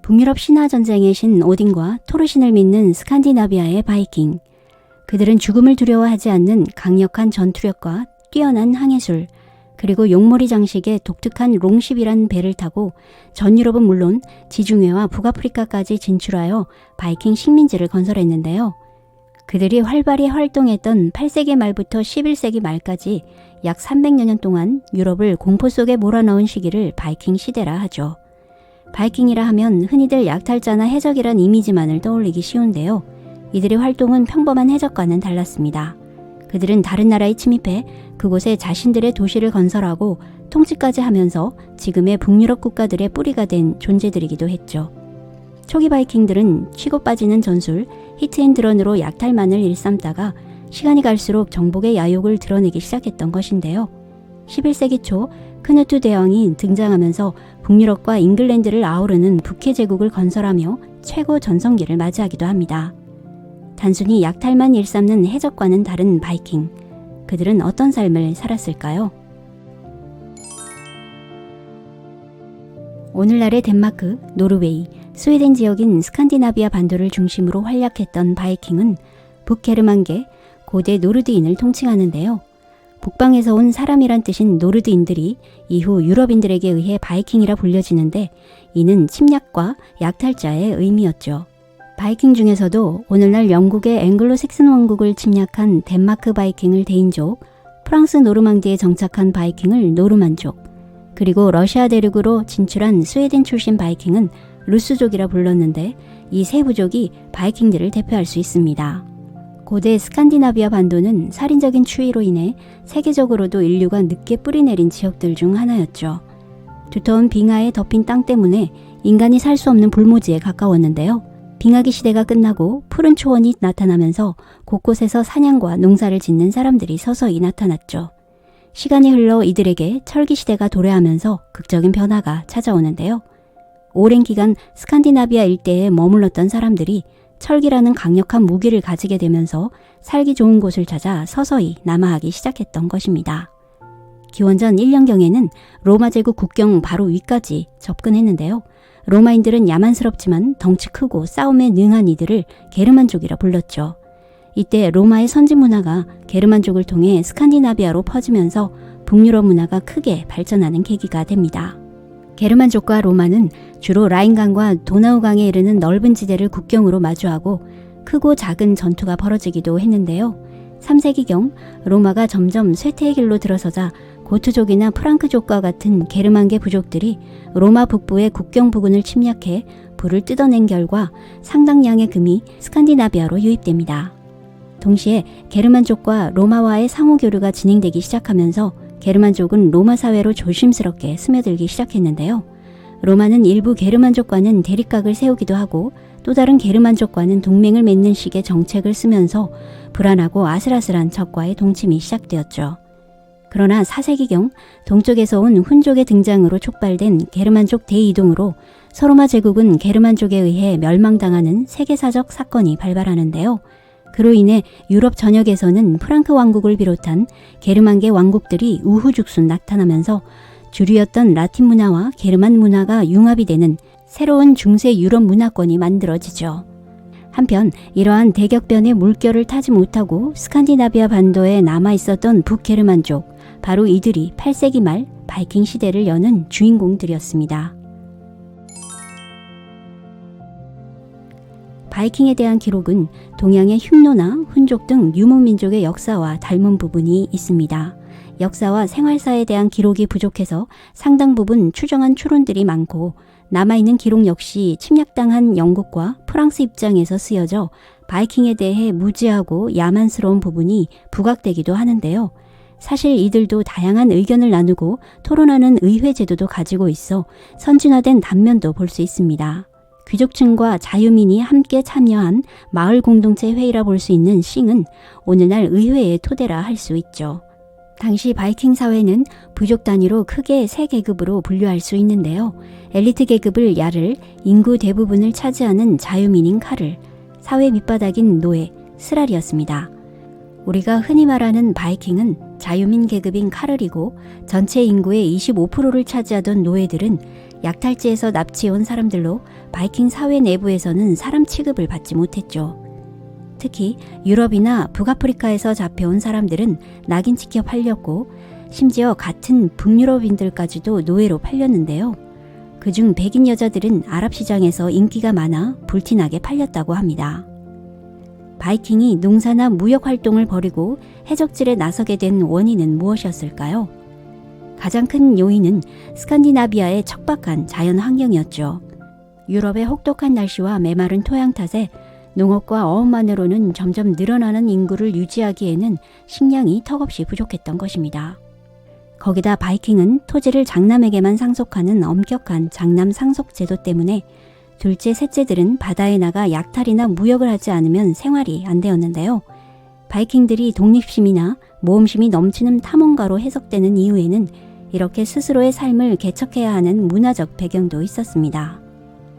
북유럽 신화전쟁의 신 오딘과 토르신을 믿는 스칸디나비아의 바이킹. 그들은 죽음을 두려워하지 않는 강력한 전투력과 뛰어난 항해술, 그리고 용머리 장식의 독특한 롱십이란 배를 타고 전 유럽은 물론 지중해와 북아프리카까지 진출하여 바이킹 식민지를 건설했는데요. 그들이 활발히 활동했던 8세기 말부터 11세기 말까지 약 300여 년 동안 유럽을 공포 속에 몰아넣은 시기를 바이킹 시대라 하죠. 바이킹이라 하면 흔히들 약탈자나 해적이란 이미지만을 떠올리기 쉬운데요. 이들의 활동은 평범한 해적과는 달랐습니다. 그들은 다른 나라에 침입해 그곳에 자신들의 도시를 건설하고 통치까지 하면서 지금의 북유럽 국가들의 뿌리가 된 존재들이기도 했죠. 초기 바이킹들은 치고 빠지는 전술, 히트앤드런으로 약탈만을 일삼다가 시간이 갈수록 정복의 야욕을 드러내기 시작했던 것인데요. 11세기 초 크누트 대왕이 등장하면서 북유럽과 잉글랜드를 아우르는 북해 제국을 건설하며 최고 전성기를 맞이하기도 합니다. 단순히 약탈만 일삼는 해적과는 다른 바이킹. 그들은 어떤 삶을 살았을까요? 오늘날의 덴마크, 노르웨이, 스웨덴 지역인 스칸디나비아 반도를 중심으로 활약했던 바이킹은 북게르만계, 고대 노르드인을 통칭하는데요. 북방에서 온 사람이란 뜻인 노르드인들이 이후 유럽인들에게 의해 바이킹이라 불려지는데 이는 침략과 약탈자의 의미였죠. 바이킹 중에서도 오늘날 영국의 앵글로 색슨 왕국을 침략한 덴마크 바이킹을 데인족, 프랑스 노르망디에 정착한 바이킹을 노르만족, 그리고 러시아 대륙으로 진출한 스웨덴 출신 바이킹은 루스족이라 불렀는데 이 세 부족이 바이킹들을 대표할 수 있습니다. 고대 스칸디나비아 반도는 살인적인 추위로 인해 세계적으로도 인류가 늦게 뿌리내린 지역들 중 하나였죠. 두터운 빙하에 덮인 땅 때문에 인간이 살 수 없는 불모지에 가까웠는데요. 빙하기 시대가 끝나고 푸른 초원이 나타나면서 곳곳에서 사냥과 농사를 짓는 사람들이 서서히 나타났죠. 시간이 흘러 이들에게 철기 시대가 도래하면서 극적인 변화가 찾아오는데요. 오랜 기간 스칸디나비아 일대에 머물렀던 사람들이 철기라는 강력한 무기를 가지게 되면서 살기 좋은 곳을 찾아 서서히 남하하기 시작했던 것입니다. 기원전 1년경에는 로마 제국 국경 바로 위까지 접근했는데요. 로마인들은 야만스럽지만 덩치 크고 싸움에 능한 이들을 게르만족이라 불렀죠. 이때 로마의 선진 문화가 게르만족을 통해 스칸디나비아로 퍼지면서 북유럽 문화가 크게 발전하는 계기가 됩니다. 게르만족과 로마는 주로 라인강과 도나우강에 이르는 넓은 지대를 국경으로 마주하고 크고 작은 전투가 벌어지기도 했는데요. 3세기경 로마가 점점 쇠퇴의 길로 들어서자 고트족이나 프랑크족과 같은 게르만계 부족들이 로마 북부의 국경 부근을 침략해 불을 뜯어낸 결과 상당량의 금이 스칸디나비아로 유입됩니다. 동시에 게르만족과 로마와의 상호교류가 진행되기 시작하면서 게르만족은 로마 사회로 조심스럽게 스며들기 시작했는데요. 로마는 일부 게르만족과는 대립각을 세우기도 하고 또 다른 게르만족과는 동맹을 맺는 식의 정책을 쓰면서 불안하고 아슬아슬한 적과의 동침이 시작되었죠. 그러나 4세기경 동쪽에서 온 훈족의 등장으로 촉발된 게르만족 대이동으로 서로마 제국은 게르만족에 의해 멸망당하는 세계사적 사건이 발발하는데요. 그로 인해 유럽 전역에서는 프랑크 왕국을 비롯한 게르만계 왕국들이 우후죽순 나타나면서 주류였던 라틴 문화와 게르만 문화가 융합이 되는 새로운 중세 유럽 문화권이 만들어지죠. 한편 이러한 대격변의 물결을 타지 못하고 스칸디나비아 반도에 남아있었던 북게르만족, 바로 이들이 8세기 말 바이킹 시대를 여는 주인공들이었습니다. 바이킹에 대한 기록은 동양의 흉노나 훈족 등 유목민족의 역사와 닮은 부분이 있습니다. 역사와 생활사에 대한 기록이 부족해서 상당 부분 추정한 추론들이 많고 남아있는 기록 역시 침략당한 영국과 프랑스 입장에서 쓰여져 바이킹에 대해 무지하고 야만스러운 부분이 부각되기도 하는데요. 사실 이들도 다양한 의견을 나누고 토론하는 의회 제도도 가지고 있어 선진화된 단면도 볼 수 있습니다. 귀족층과 자유민이 함께 참여한 마을 공동체 회의라 볼 수 있는 싱은 오늘날 의회의 토대라 할 수 있죠. 당시 바이킹 사회는 부족 단위로 크게 세 계급으로 분류할 수 있는데요. 엘리트 계급을 야를, 인구 대부분을 차지하는 자유민인 카를, 사회 밑바닥인 노예, 스랄이었습니다. 우리가 흔히 말하는 바이킹은 자유민 계급인 카를이고 전체 인구의 25%를 차지하던 노예들은 약탈지에서 납치해온 사람들로 바이킹 사회 내부에서는 사람 취급을 받지 못했죠. 특히 유럽이나 북아프리카에서 잡혀온 사람들은 낙인찍혀 팔렸고 심지어 같은 북유럽인들까지도 노예로 팔렸는데요. 그중 백인 여자들은 아랍 시장에서 인기가 많아 불티나게 팔렸다고 합니다. 바이킹이 농사나 무역 활동을 벌이고 해적질에 나서게 된 원인은 무엇이었을까요? 가장 큰 요인은 스칸디나비아의 척박한 자연 환경이었죠. 유럽의 혹독한 날씨와 메마른 토양 탓에 농업과 어업만으로는 점점 늘어나는 인구를 유지하기에는 식량이 턱없이 부족했던 것입니다. 거기다 바이킹은 토지를 장남에게만 상속하는 엄격한 장남 상속 제도 때문에 둘째, 셋째들은 바다에 나가 약탈이나 무역을 하지 않으면 생활이 안 되었는데요. 바이킹들이 독립심이나 모험심이 넘치는 탐험가로 해석되는 이유에는 이렇게 스스로의 삶을 개척해야 하는 문화적 배경도 있었습니다.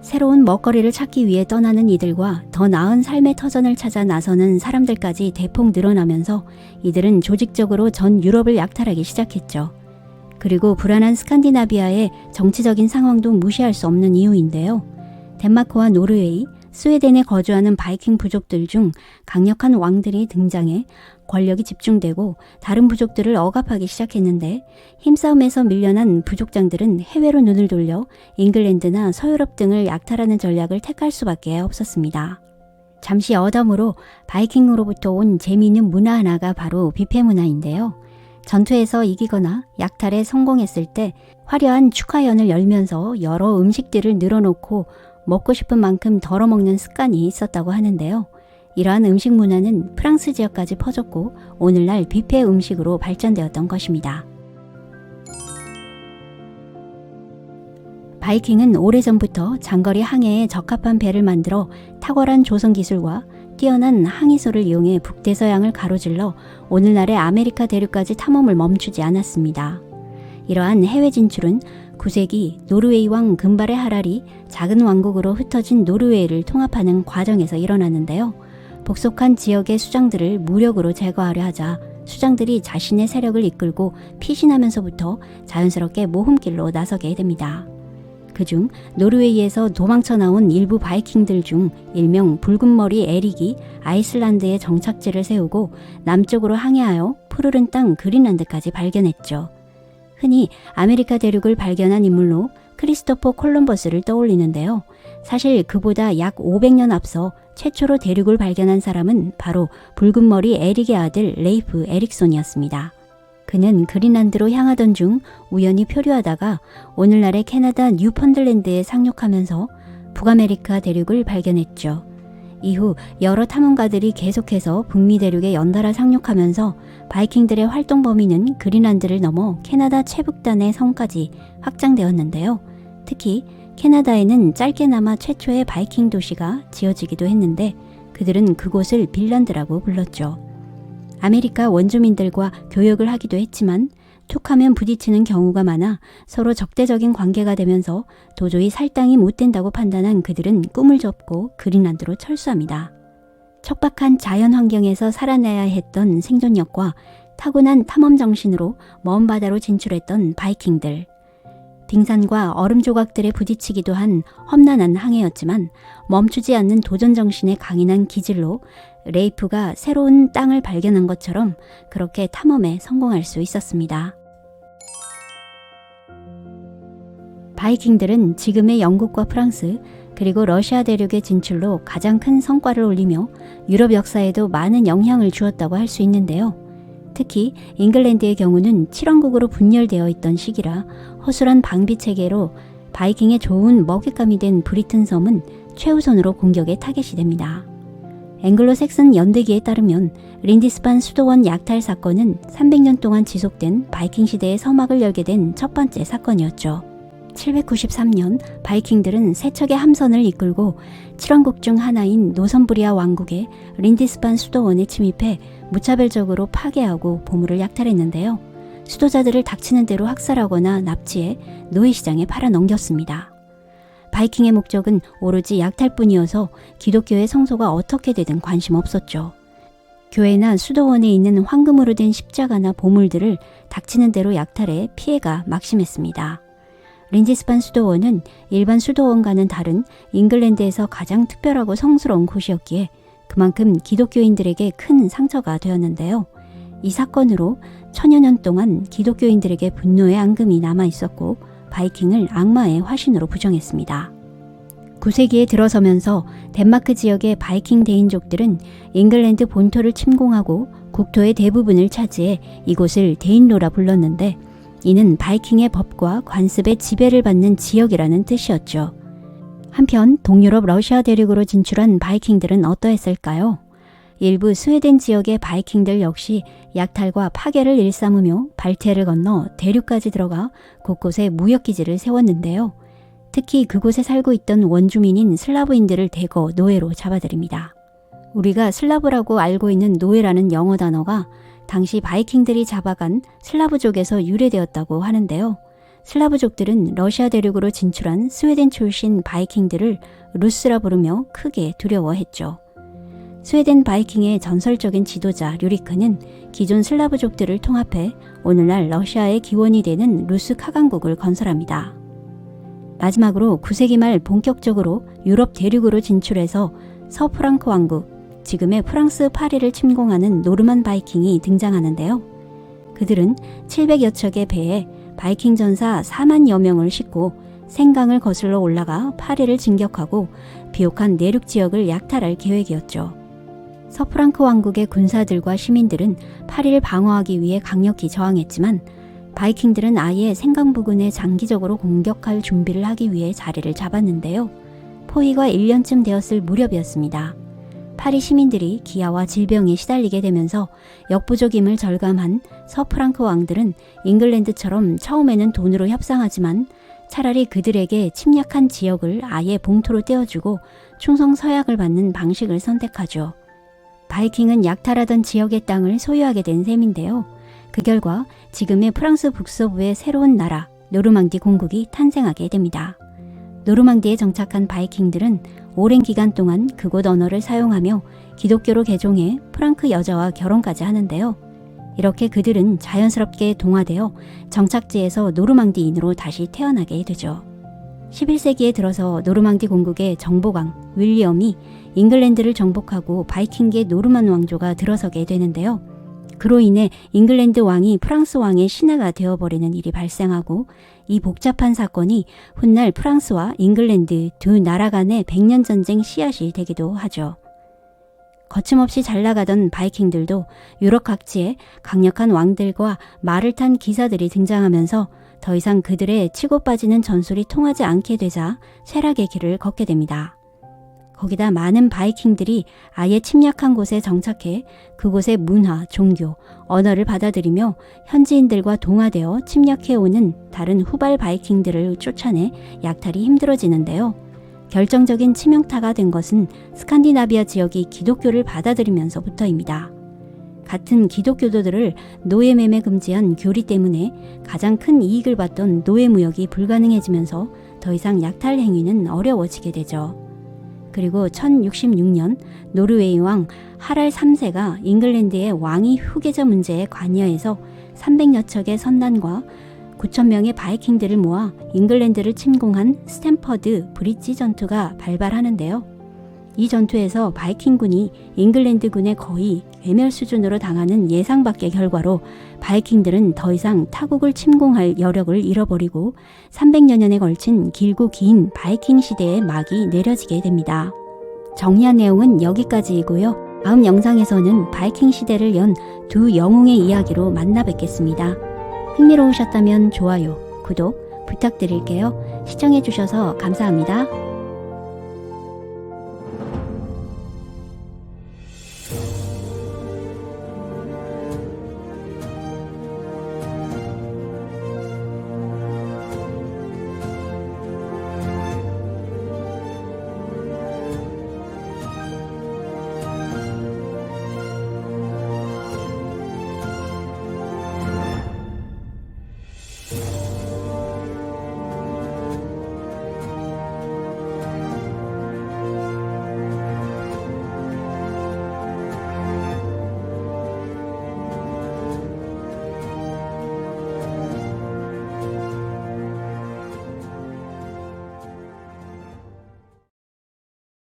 새로운 먹거리를 찾기 위해 떠나는 이들과 더 나은 삶의 터전을 찾아 나서는 사람들까지 대폭 늘어나면서 이들은 조직적으로 전 유럽을 약탈하기 시작했죠. 그리고 불안한 스칸디나비아의 정치적인 상황도 무시할 수 없는 이유인데요. 덴마크와 노르웨이, 스웨덴에 거주하는 바이킹 부족들 중 강력한 왕들이 등장해 권력이 집중되고 다른 부족들을 억압하기 시작했는데 힘싸움에서 밀려난 부족장들은 해외로 눈을 돌려 잉글랜드나 서유럽 등을 약탈하는 전략을 택할 수밖에 없었습니다. 잠시 어담으로 바이킹으로부터 온 재미있는 문화 하나가 바로 뷔페 문화인데요. 전투에서 이기거나 약탈에 성공했을 때 화려한 축하연을 열면서 여러 음식들을 늘어놓고 먹고 싶은 만큼 덜어먹는 습관이 있었다고 하는데요. 이러한 음식 문화는 프랑스 지역까지 퍼졌고 오늘날 뷔페 음식으로 발전되었던 것입니다. 바이킹은 오래전부터 장거리 항해에 적합한 배를 만들어 탁월한 조선 기술과 뛰어난 항해소를 이용해 북대서양을 가로질러 오늘날의 아메리카 대륙까지 탐험을 멈추지 않았습니다. 이러한 해외 진출은 9세기 노르웨이 왕 금발의 하랄이 작은 왕국으로 흩어진 노르웨이를 통합하는 과정에서 일어나는데요. 복속한 지역의 수장들을 무력으로 제거하려 하자 수장들이 자신의 세력을 이끌고 피신하면서부터 자연스럽게 모험길로 나서게 됩니다. 그중 노르웨이에서 도망쳐 나온 일부 바이킹들 중 일명 붉은머리 에릭이 아이슬란드에 정착지를 세우고 남쪽으로 항해하여 푸르른 땅 그린란드까지 발견했죠. 흔히 아메리카 대륙을 발견한 인물로 크리스토퍼 콜럼버스를 떠올리는데요. 사실 그보다 약 500년 앞서 최초로 대륙을 발견한 사람은 바로 붉은머리 에릭의 아들 레이프 에릭손이었습니다. 그는 그린란드로 향하던 중 우연히 표류하다가 오늘날의 캐나다 뉴펀들랜드에 상륙하면서 북아메리카 대륙을 발견했죠. 이후 여러 탐험가들이 계속해서 북미 대륙에 연달아 상륙하면서 바이킹들의 활동 범위는 그린란드를 넘어 캐나다 최북단의 섬까지 확장되었는데요. 특히 캐나다에는 짧게나마 최초의 바이킹 도시가 지어지기도 했는데 그들은 그곳을 빌란드라고 불렀죠. 아메리카 원주민들과 교역을 하기도 했지만 툭하면 부딪히는 경우가 많아 서로 적대적인 관계가 되면서 도저히 살 땅이 못 된다고 판단한 그들은 꿈을 접고 그린란드로 철수합니다. 척박한 자연 환경에서 살아내야 했던 생존력과 타고난 탐험 정신으로 먼 바다로 진출했던 바이킹들. 빙산과 얼음 조각들에 부딪히기도 한 험난한 항해였지만 멈추지 않는 도전 정신의 강인한 기질로 레이프가 새로운 땅을 발견한 것처럼 그렇게 탐험에 성공할 수 있었습니다. 바이킹들은 지금의 영국과 프랑스 그리고 러시아 대륙의 진출로 가장 큰 성과를 올리며 유럽 역사에도 많은 영향을 주었다고 할 수 있는데요. 특히 잉글랜드의 경우는 7왕국으로 분열되어 있던 시기라 허술한 방비 체계로 바이킹의 좋은 먹잇감이 된 브리튼 섬은 최우선으로 공격의 타겟이 됩니다. 앵글로 색슨 연대기에 따르면 린디스반 수도원 약탈 사건은 300년 동안 지속된 바이킹 시대의 서막을 열게 된 첫 번째 사건이었죠. 793년 바이킹들은 세 척의 함선을 이끌고 7왕국 중 하나인 노선브리아 왕국의 린디스반 수도원에 침입해 무차별적으로 파괴하고 보물을 약탈했는데요. 수도자들을 닥치는 대로 학살하거나 납치해 노예시장에 팔아넘겼습니다. 바이킹의 목적은 오로지 약탈뿐이어서 기독교의 성소가 어떻게 되든 관심 없었죠. 교회나 수도원에 있는 황금으로 된 십자가나 보물들을 닥치는 대로 약탈해 피해가 막심했습니다. 린지스판 수도원은 일반 수도원과는 다른 잉글랜드에서 가장 특별하고 성스러운 곳이었기에 그만큼 기독교인들에게 큰 상처가 되었는데요. 이 사건으로 천여 년 동안 기독교인들에게 분노의 앙금이 남아있었고 바이킹을 악마의 화신으로 부정했습니다. 9세기에 들어서면서 덴마크 지역의 바이킹 대인족들은 잉글랜드 본토를 침공하고 국토의 대부분을 차지해 이곳을 데인로라 불렀는데 이는 바이킹의 법과 관습의 지배를 받는 지역이라는 뜻이었죠. 한편 동유럽 러시아 대륙으로 진출한 바이킹들은 어떠했을까요? 일부 스웨덴 지역의 바이킹들 역시 약탈과 파괴를 일삼으며 발트해를 건너 대륙까지 들어가 곳곳에 무역기지를 세웠는데요. 특히 그곳에 살고 있던 원주민인 슬라브인들을 대거 노예로 잡아들입니다. 우리가 슬라브라고 알고 있는 노예라는 영어 단어가 당시 바이킹들이 잡아간 슬라브족에서 유래되었다고 하는데요. 슬라브족들은 러시아 대륙으로 진출한 스웨덴 출신 바이킹들을 루스라 부르며 크게 두려워했죠. 스웨덴 바이킹의 전설적인 지도자 류리크는 기존 슬라브족들을 통합해 오늘날 러시아의 기원이 되는 루스 카강국을 건설합니다. 마지막으로 9세기 말 본격적으로 유럽 대륙으로 진출해서 서프랑크 왕국, 지금의 프랑스 파리를 침공하는 노르만 바이킹이 등장하는데요. 그들은 700여 척의 배에 바이킹 전사 4만여 명을 싣고 생강을 거슬러 올라가 파리를 진격하고 비옥한 내륙 지역을 약탈할 계획이었죠. 서프랑크 왕국의 군사들과 시민들은 파리를 방어하기 위해 강력히 저항했지만 바이킹들은 아예 생강 부근에 장기적으로 공격할 준비를 하기 위해 자리를 잡았는데요. 포위가 1년쯤 되었을 무렵이었습니다. 파리 시민들이 기아와 질병에 시달리게 되면서 역부족임을 절감한 서프랑크 왕들은 잉글랜드처럼 처음에는 돈으로 협상하지만 차라리 그들에게 침략한 지역을 아예 봉투로 떼어주고 충성 서약을 받는 방식을 선택하죠. 바이킹은 약탈하던 지역의 땅을 소유하게 된 셈인데요. 그 결과 지금의 프랑스 북서부의 새로운 나라 노르망디 공국이 탄생하게 됩니다. 노르망디에 정착한 바이킹들은 오랜 기간 동안 그곳 언어를 사용하며 기독교로 개종해 프랑크 여자와 결혼까지 하는데요. 이렇게 그들은 자연스럽게 동화되어 정착지에서 노르망디인으로 다시 태어나게 되죠. 11세기에 들어서 노르망디 공국의 정보강 윌리엄이 잉글랜드를 정복하고 바이킹계 노르만 왕조가 들어서게 되는데요. 그로 인해 잉글랜드 왕이 프랑스 왕의 신하가 되어버리는 일이 발생하고 이 복잡한 사건이 훗날 프랑스와 잉글랜드 두 나라 간의 100년 전쟁 씨앗이 되기도 하죠. 거침없이 잘 나가던 바이킹들도 유럽 각지에 강력한 왕들과 말을 탄 기사들이 등장하면서 더 이상 그들의 치고 빠지는 전술이 통하지 않게 되자 쇠락의 길을 걷게 됩니다. 거기다 많은 바이킹들이 아예 침략한 곳에 정착해 그곳의 문화, 종교, 언어를 받아들이며 현지인들과 동화되어 침략해오는 다른 후발 바이킹들을 쫓아내 약탈이 힘들어지는데요. 결정적인 치명타가 된 것은 스칸디나비아 지역이 기독교를 받아들이면서부터입니다. 같은 기독교도들을 노예 매매 금지한 교리 때문에 가장 큰 이익을 봤던 노예 무역이 불가능해지면서 더 이상 약탈 행위는 어려워지게 되죠. 그리고 1066년 노르웨이 왕 하랄 3세가 잉글랜드의 왕위 후계자 문제에 관여해서 300여 척의 선단과 9,000명의 바이킹들을 모아 잉글랜드를 침공한 스탬퍼드 브릿지 전투가 발발하는데요. 이 전투에서 바이킹군이 잉글랜드군에 거의 괴멸 수준으로 당하는 예상 밖의 결과로 바이킹들은 더 이상 타국을 침공할 여력을 잃어버리고 300여 년에 걸친 길고 긴 바이킹 시대의 막이 내려지게 됩니다. 정리한 내용은 여기까지이고요. 다음 영상에서는 바이킹 시대를 연 두 영웅의 이야기로 만나 뵙겠습니다. 흥미로우셨다면 좋아요, 구독 부탁드릴게요. 시청해주셔서 감사합니다.